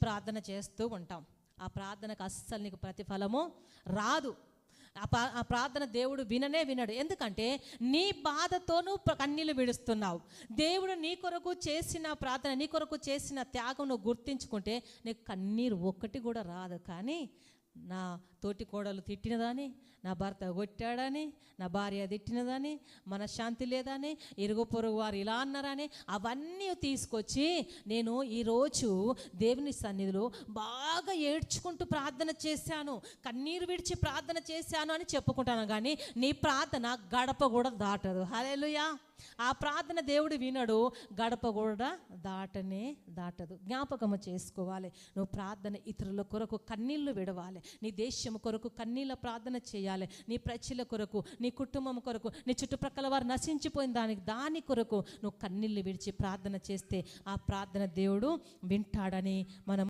ప్రార్థన చేస్తూ ఉంటాం. ఆ ప్రార్థనకు అస్సలు నీకు ప్రతిఫలము రాదు. ఆ ప్రార్థన దేవుడు వినడు. ఎందుకంటే నీ బాధతో నువ్వు కన్నీళ్ళు విడుస్తున్నావు. దేవుడు నీ కొరకు చేసిన ప్రార్థన, నీ కొరకు చేసిన త్యాగం నువ్వు గుర్తించుకుంటే నీకు కన్నీరు ఒక్కటి కూడా రాదు. కానీ నా తోటి కోడలు తిట్టినదని, నా భర్త కొట్టాడని, నా భార్య తిట్టినదని, మనశ్శాంతి లేదని, ఇరుగు పొరుగు వారు ఇలా అన్నారని, అవన్నీ తీసుకొచ్చి నేను ఈరోజు దేవుని సన్నిధిలో బాగా ఏడ్చుకుంటూ ప్రార్థన చేశాను, కన్నీరు విడిచి ప్రార్థన చేశాను అని చెప్పుకుంటాను. కానీ నీ ప్రార్థన గడప కూడా దాటదు. హల్లెలూయా. ఆ ప్రార్థన దేవుడు వినడు, గడప కూడా దాటదు. జ్ఞాపకము చేసుకోవాలి. నువ్వు ప్రార్థన ఇతరుల కొరకు కన్నీళ్లు విడవాలి. నీ దేశం కొరకు కన్నీళ్ళ ప్రార్థన చేయాలి. నీ ప్రజల కొరకు, నీ కుటుంబం కొరకు, నీ చుట్టుప్రక్కల వారు నశించిపోయిన దాని కొరకు నువ్వు కన్నీళ్లు విడిచి ప్రార్థన చేస్తే ఆ ప్రార్థన దేవుడు వింటాడని మనం